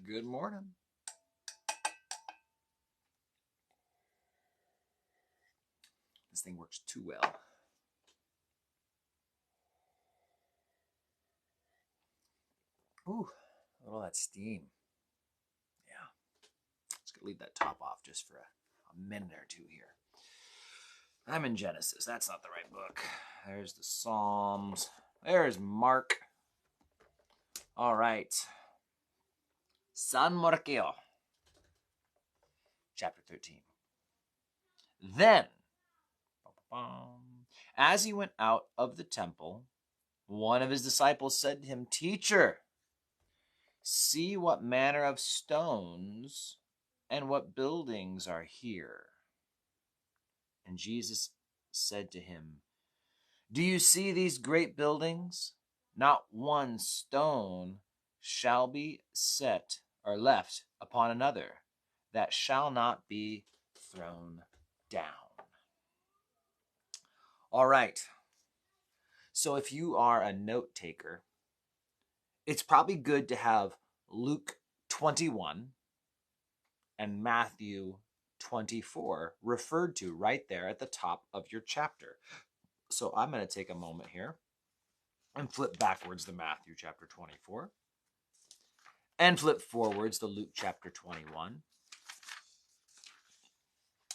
Good morning. This thing works too well. Ooh, look at all that steam. Yeah. Let's leave that top off just for a minute or two here. I'm in Genesis. That's not the right book. There's the Psalms. There's Mark. All right. San Marqueo. Chapter 13. Then, as he went out of the temple, one of his disciples said to him, "Teacher, see what manner of stones and what buildings are here." And Jesus said to him, "Do you see these great buildings? Not one stone shall be set or left upon another that shall not be thrown down." All right. So if you are a note taker, it's probably good to have Luke 21 and Matthew 24 referred to right there at the top of your chapter. So I'm going to take a moment here and flip backwards to Matthew chapter 24 and flip forwards to Luke chapter 21.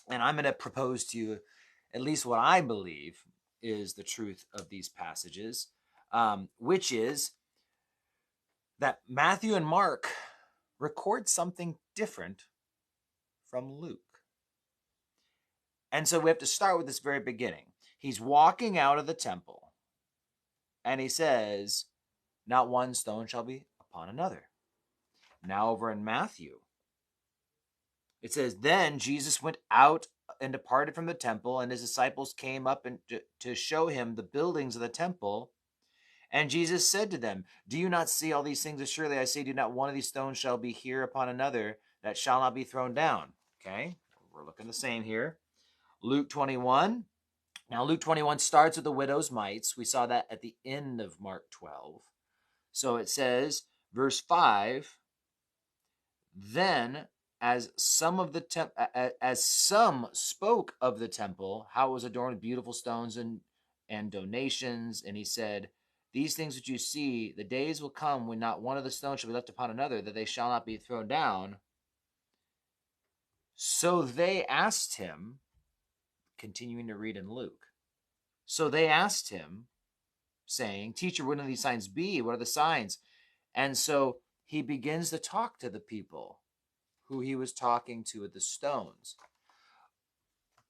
And I'm going to propose to you at least what I believe is the truth of these passages, which is that Matthew and Mark record something different from Luke. And so we have to start with this very beginning. He's walking out of the temple, and he says, "Not one stone shall be upon another." Now over in Matthew, it says, "Then Jesus went out and departed from the temple, and his disciples came up to show him the buildings of the temple. And Jesus said to them, 'Do you not see all these things? Surely I say, do not one of these stones shall be here upon another that shall not be thrown down.'" Okay, we're looking the same here. Luke 21. Now Luke 21 starts with the widow's mites. We saw that at the end of Mark 12. So it says, verse 5, "Then as some spoke of the temple, how it was adorned with beautiful stones and donations, and he said, 'These things which you see, the days will come when not one of the stones shall be left upon another, that they shall not be thrown down.' So they asked him," continuing to read in Luke, "so they asked him, saying, 'Teacher, when will these signs be? What are the signs?' And so he begins to talk to the people who he was talking to with the stones.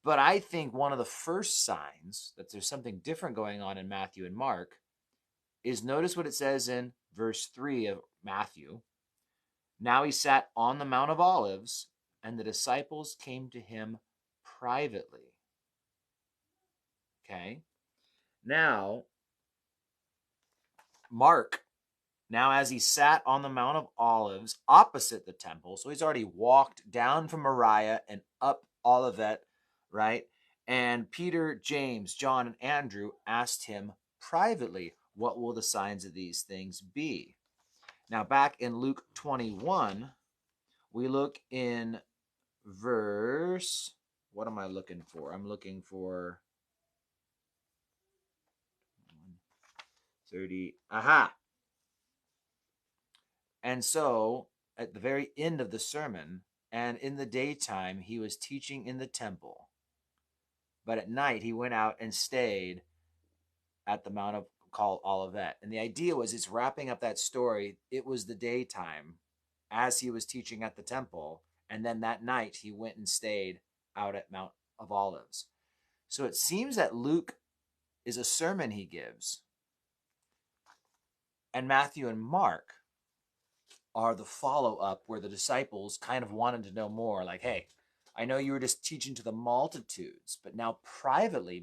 But I think one of the first signs that there's something different going on in Matthew and Mark is, notice what it says in verse 3 of Matthew. "Now he sat on the Mount of Olives, and the disciples came to him privately." Okay. Now, Mark, now as he sat on the Mount of Olives opposite the temple, so he's already walked down from Moriah and up Olivet, right? And Peter, James, John, and Andrew asked him privately, "What will the signs of these things be?" Now back in Luke 21, we look in verse, what am I looking for? I'm looking for 30. Aha. And so at the very end of the sermon, "And in the daytime he was teaching in the temple, but at night he went out and stayed at the Mount of called Olivet." And the idea was, it's wrapping up that story. It was the daytime as he was teaching at the temple, and then that night he went and stayed out at Mount of Olives. So it seems that Luke is a sermon he gives, and Matthew and Mark are the follow-up where the disciples kind of wanted to know more. Like, "Hey, I know you were just teaching to the multitudes, but now privately,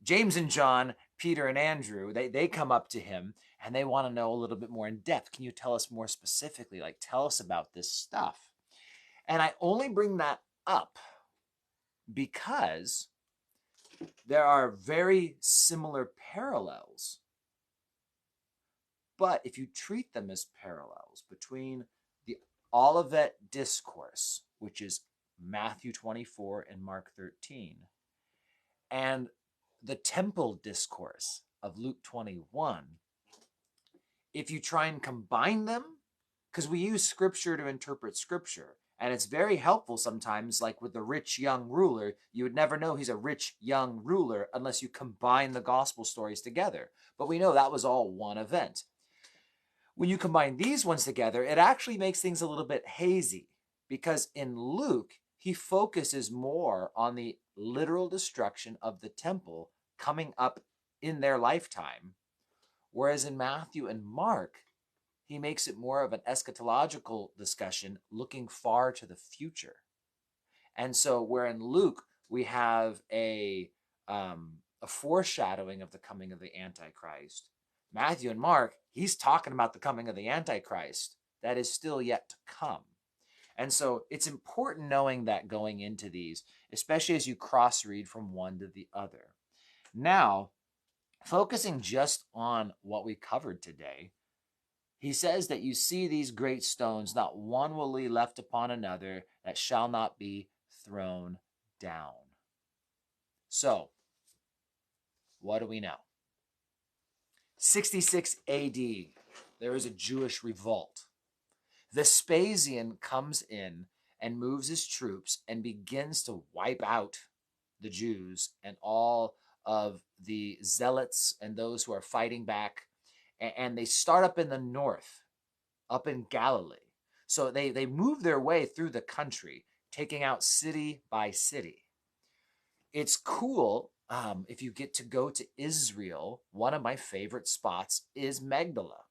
James and John, Peter and Andrew, they come up to him and they want to know a little bit more in depth. Can you tell us more specifically? Like, tell us about this stuff." And I only bring that up because there are very similar parallels But if you treat them as parallels between the Olivet Discourse, which is Matthew 24 and Mark 13, and the Temple Discourse of Luke 21, if you try and combine them, because we use scripture to interpret scripture, and it's very helpful sometimes, like with the rich young ruler, you would never know he's a rich young ruler unless you combine the gospel stories together. But we know that was all one event. When you combine these ones together, it actually makes things a little bit hazy, because in Luke, he focuses more on the literal destruction of the temple coming up in their lifetime, whereas in Matthew and Mark, he makes it more of an eschatological discussion looking far to the future. And so where in Luke we have a foreshadowing of the coming of the Antichrist, Matthew and Mark, he's talking about the coming of the Antichrist that is still yet to come. And so it's important knowing that going into these, especially as you cross-read from one to the other. Now, focusing just on what we covered today, he says that you see these great stones, not one will be left upon another that shall not be thrown down. So, what do we know? 66 AD, there is a Jewish revolt. Vespasian comes in and moves his troops and begins to wipe out the Jews and all of the zealots and those who are fighting back. And they start up in the north, up in Galilee. So they move their way through the country, taking out city by city. It's cool if you get to go to Israel. One of my favorite spots is Magdala.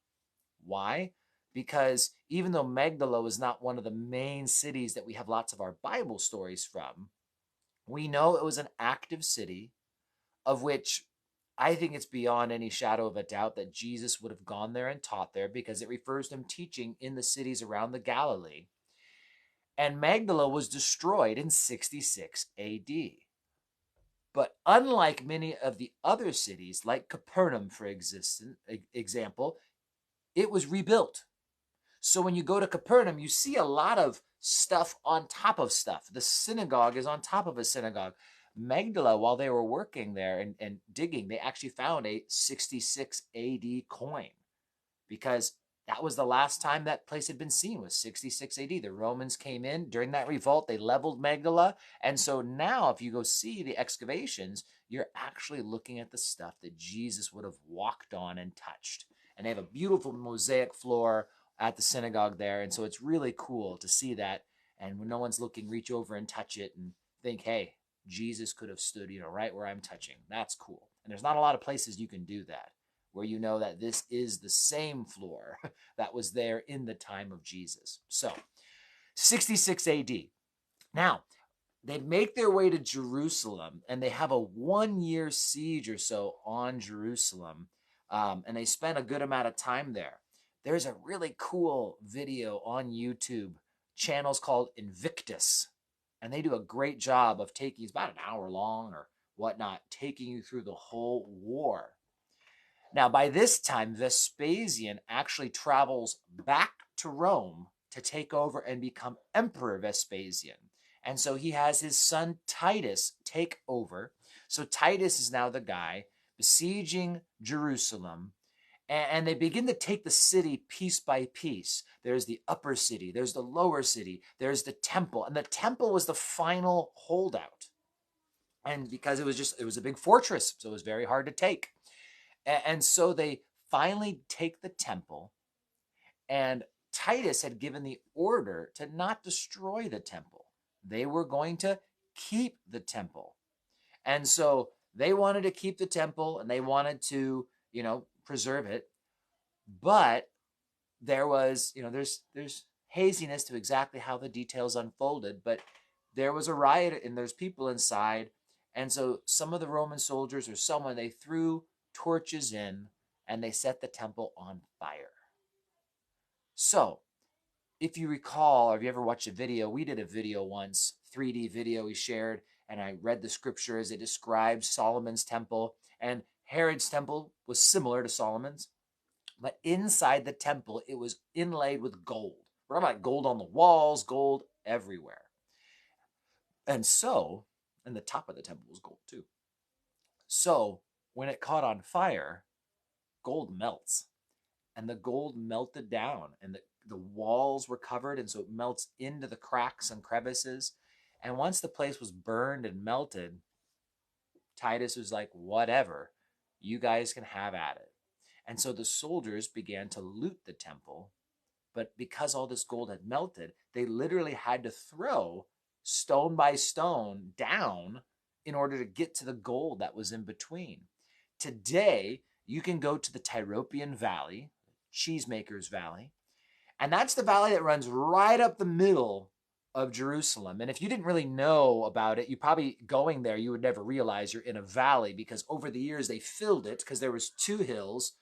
Why? Because even though Magdala was not one of the main cities that we have lots of our Bible stories from, we know it was an active city of which I think it's beyond any shadow of a doubt that Jesus would have gone there and taught there, because it refers to him teaching in the cities around the Galilee. And Magdala was destroyed in 66 AD. But unlike many of the other cities, like Capernaum, for example, it was rebuilt. So when you go to Capernaum, you see a lot of stuff on top of stuff. The synagogue is on top of a synagogue. Magdala, while they were working there and digging, they actually found a 66 AD coin, because that was the last time that place had been seen, was 66 AD. The Romans came in during that revolt. They leveled Magdala. And so now if you go see the excavations, you're actually looking at the stuff that Jesus would have walked on and touched. And they have a beautiful mosaic floor at the synagogue there. And so it's really cool to see that. And when no one's looking, reach over and touch it and think, hey, Jesus could have stood, right where I'm touching. That's cool. And there's not a lot of places you can do that, where you know that this is the same floor that was there in the time of Jesus. So, 66 AD. Now, they make their way to Jerusalem, and they have a 1-year siege or so on Jerusalem, and they spend a good amount of time there. There's a really cool video on YouTube, channels called Invictus, and they do a great job of taking, it's about an hour long or whatnot, taking you through the whole war. Now, by this time, Vespasian actually travels back to Rome to take over and become Emperor Vespasian. And so he has his son Titus take over. So Titus is now the guy besieging Jerusalem. And they begin to take the city piece by piece. There's the upper city, there's the lower city, there's the temple. And the temple was the final holdout. And because it was a big fortress, so it was very hard to take. And so they finally take the temple, and Titus had given the order to not destroy the temple. They were going to keep the temple. And so they wanted to keep the temple, and they wanted to, preserve it. But there was, there's haziness to exactly how the details unfolded, but there was a riot and there's people inside. And so some of the Roman soldiers or someone, they threw torches in and they set the temple on fire. So if you recall, or if you ever watched a video, we did a video once, 3D video we shared, and I read the scripture as it describes Solomon's temple, and Herod's temple was similar to Solomon's. But inside the temple, it was inlaid with gold. We're talking about gold on the walls, gold everywhere. And the top of the temple was gold too. So when it caught on fire, gold melts. And the gold melted down, and the walls were covered, and so it melts into the cracks and crevices. And once the place was burned and melted, Titus was like, whatever, you guys can have at it. And so the soldiers began to loot the temple, but because all this gold had melted, they literally had to throw stone by stone down in order to get to the gold that was in between. Today, you can go to the Tyropian Valley, Cheesemakers Valley, and that's the valley that runs right up the middle of Jerusalem. And if you didn't really know about it, you probably going there, you would never realize you're in a valley, because over the years they filled it because there was two hills.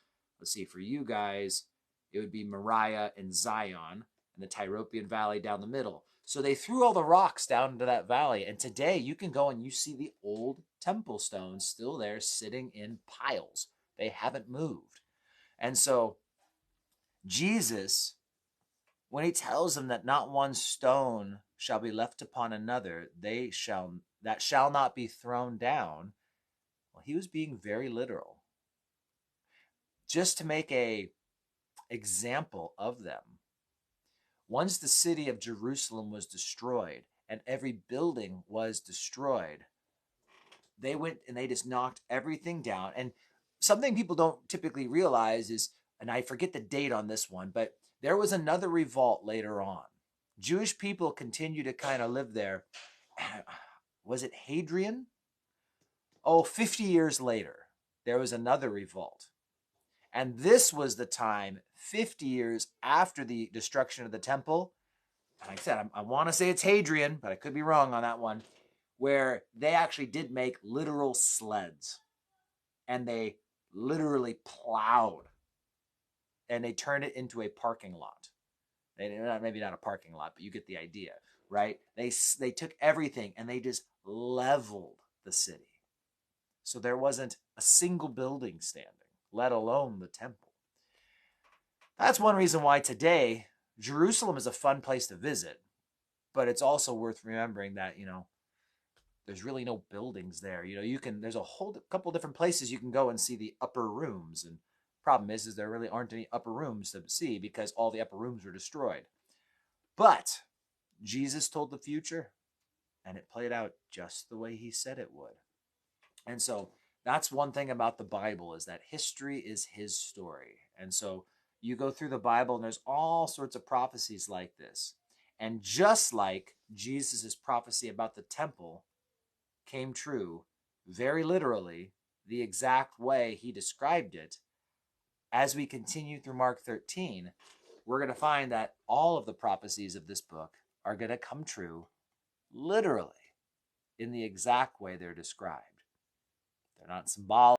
Let's see, for you guys, it would be Moriah and Zion, and the Tyropian Valley down the middle. So they threw all the rocks down into that valley. And today you can go and you see the old temple stones still there sitting in piles. They haven't moved. And so Jesus, when he tells them that not one stone shall be left upon another, that shall not be thrown down, well, he was being very literal. Just to make a example of them, once the city of Jerusalem was destroyed and every building was destroyed, they went and they just knocked everything down. And something people don't typically realize is, and I forget the date on this one, but there was another revolt later on. Jewish people continue to kind of live there. Was it Hadrian? 50 years later, there was another revolt. And this was the time, 50 years after the destruction of the temple. And like I said, I want to say it's Hadrian, but I could be wrong on that one, where they actually did make literal sleds. And they literally plowed. And they turned it into a parking lot. Maybe not a parking lot, but you get the idea, right? They took everything and they just leveled the city. So there wasn't a single building standing, let alone the temple. That's one reason why today Jerusalem is a fun place to visit, but it's also worth remembering that, there's really no buildings there. There's a whole couple different places you can go and see the upper rooms. And problem is there really aren't any upper rooms to see because all the upper rooms were destroyed. But Jesus told the future, and it played out just the way he said it would. And so that's one thing about the Bible, is that history is his story. And so you go through the Bible and there's all sorts of prophecies like this. And just like Jesus' prophecy about the temple came true, very literally, the exact way he described it, as we continue through Mark 13, we're going to find that all of the prophecies of this book are going to come true literally in the exact way they're described. They're not symbolic.